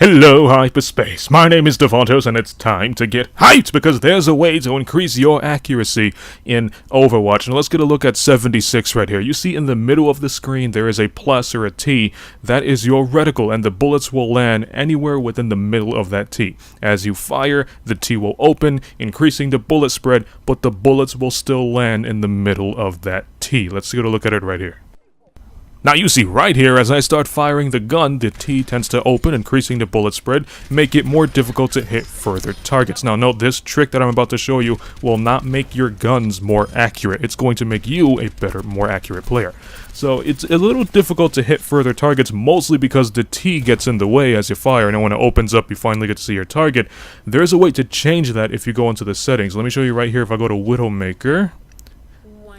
Hello, hyperspace. My name is Davontos, and it's time to get hyped because there's a way to increase your accuracy in Overwatch. And let's get a look at 76 right here. You see in the middle of the screen there is a plus or a T. That is your reticle, and the bullets will land anywhere within the middle of that T. As you fire, the T will open, increasing the bullet spread, but the bullets will still land in the middle of that T. Let's get a look at it right here. Now you see right here, as I start firing the gun, the T tends to open, increasing the bullet spread, make it more difficult to hit further targets. Now note, this trick that I'm about to show you will not make your guns more accurate. It's going to make you a better, more accurate player. So it's a little difficult to hit further targets, mostly because the T gets in the way as you fire, and then when it opens up, you finally get to see your target. There's a way to change that if you go into the settings. Let me show you right here. If I go to Widowmaker.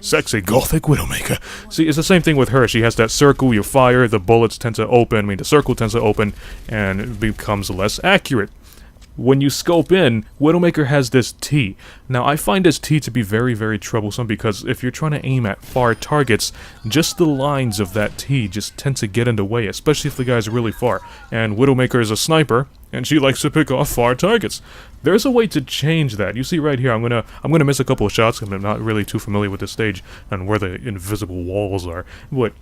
Sexy Gothic Widowmaker. See, it's the same thing with her. She has that circle, you fire, the bullets tend to open, the circle tends to open, and it becomes less accurate. When you scope in, Widowmaker has this T. Now, I find this T to be very, very troublesome because if you're trying to aim at far targets, just the lines of that T just tend to get in the way, especially if the guy's really far. And Widowmaker is a sniper, and she likes to pick off far targets. There's a way to change that. You see right here, I'm gonna miss a couple of shots because I'm not really too familiar with this stage and where the invisible walls are. But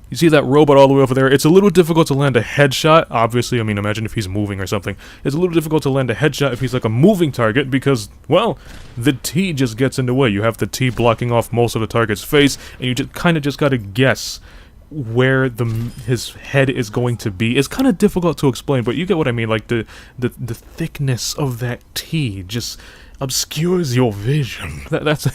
you see that robot all the way over there? It's a little difficult to land a headshot. Obviously, I mean, imagine if he's moving or something. It's a little difficult to land a headshot if he's like a moving target because, well, the T just gets in the way. You have the T blocking off most of the target's face, and you just kind of just gotta guess where his head is going to be. It's kind of difficult to explain, but you get what I mean. Like the thickness of that T just obscures your vision. That's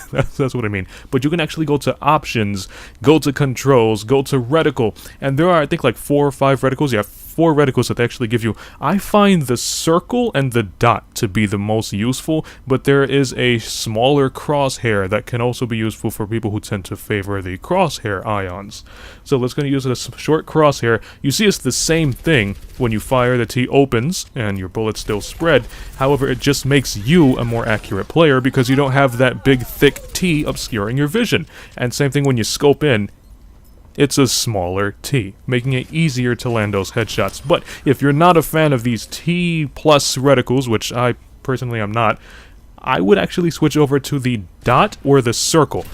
what I mean. But you can actually go to options, go to controls, go to reticle, and there are, I think, like 4 or 5 reticles. You have 4 reticles that they actually give you. I find the circle and the dot to be the most useful, but there is a smaller crosshair that can also be useful for people who tend to favor the crosshair ions. So let's go to use a short crosshair. You see it's the same thing. When you fire, the T opens and your bullets still spread. However, it just makes you a more accurate player because you don't have that big thick T obscuring your vision. And same thing when you scope in. It's a smaller T, making it easier to land those headshots. But if you're not a fan of these T plus reticles, which I personally am not, I would actually switch over to the dot or the circle.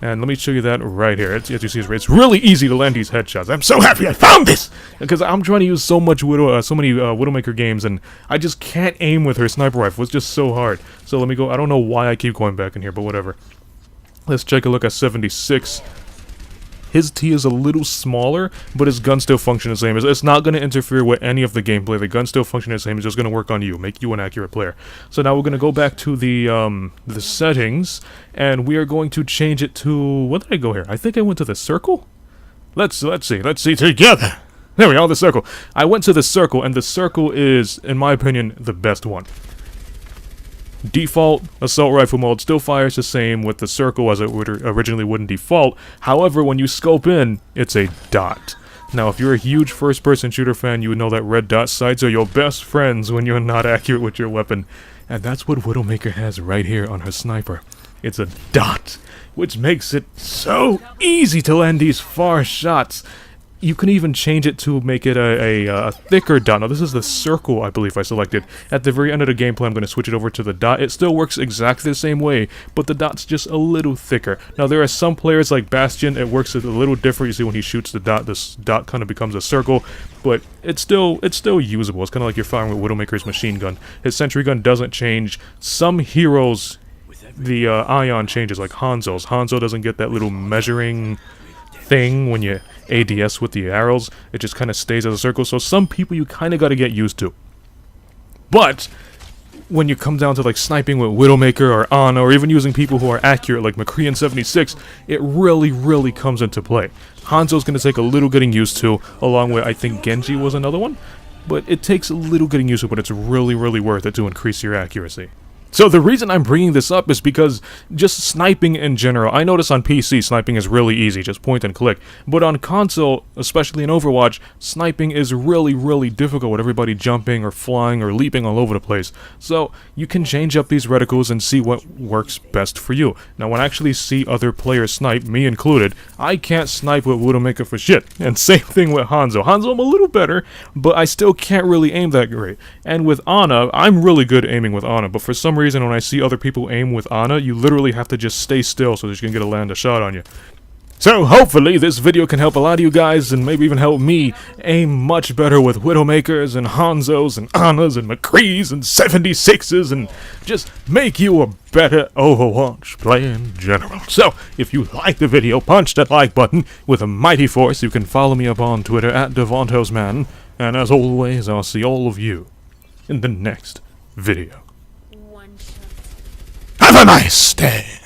And let me show you that right here. As you see, it's really easy to land these headshots. I'm so happy I found this! Because I'm trying to use so many Widowmaker games, and I just can't aim with her sniper rifle. It's just so hard. So let me go. I don't know why I keep going back in here, but whatever. Let's take a look at 76. His T is a little smaller, but his gun still functions the same. It's not going to interfere with any of the gameplay. The gun still functions the same. It's just going to work on you, make you an accurate player. So now we're going to go back to the settings, and we are going to change it to... What did I go here? I think I went to the circle? Let's see together. There we are, the circle. I went to the circle, and the circle is, in my opinion, the best one. Default assault rifle mode still fires the same with the circle as it originally wouldn't default. However, when you scope in, it's a dot. Now, if you're a huge first-person shooter fan, you would know that red dot sights are your best friends when you're not accurate with your weapon. And that's what Widowmaker has right here on her sniper. It's a dot, which makes it so easy to land these far shots. You can even change it to make it a thicker dot. Now, this is the circle, I believe, I selected. At the very end of the gameplay, I'm going to switch it over to the dot. It still works exactly the same way, but the dot's just a little thicker. Now, there are some players like Bastion, it works a little different. You see, when he shoots the dot, this dot kind of becomes a circle, but it's still usable. It's kind of like you're firing with Widowmaker's machine gun. His sentry gun doesn't change. Some heroes, the ion changes, like Hanzo's. Hanzo doesn't get that little measuring thing when you ADS with the arrows. It just kind of stays as a circle. So some people you kind of got to get used to. But when you come down to like sniping with Widowmaker or Ana, or even using people who are accurate like McCree and 76, it really comes into play. Hanzo's going to take a little getting used to, along with, I think Genji was another one. But it takes a little getting used to, but it's really worth it to increase your accuracy. So the reason I'm bringing this up is because just sniping in general, I notice on PC sniping is really easy, just point and click. But on console, especially in Overwatch, sniping is really difficult with everybody jumping or flying or leaping all over the place. So you can change up these reticles and see what works best for you. Now when I actually see other players snipe, me included, I can't snipe with Widowmaker for shit. And same thing with Hanzo. Hanzo I'm a little better, but I still can't really aim that great. And with Ana, I'm really good aiming with Ana, but for some reason when I see other people aim with Ana, you literally have to just stay still so that you can get a land a shot on you. So hopefully this video can help a lot of you guys and maybe even help me aim much better with Widowmakers and Hanzos and Anas and McCrees and 76s and just make you a better Overwatch player in general. So if you like the video, punch that like button with a mighty force. You can follow me up on Twitter at DavontosMan. And as always, I'll see all of you in the next video. Have a nice day!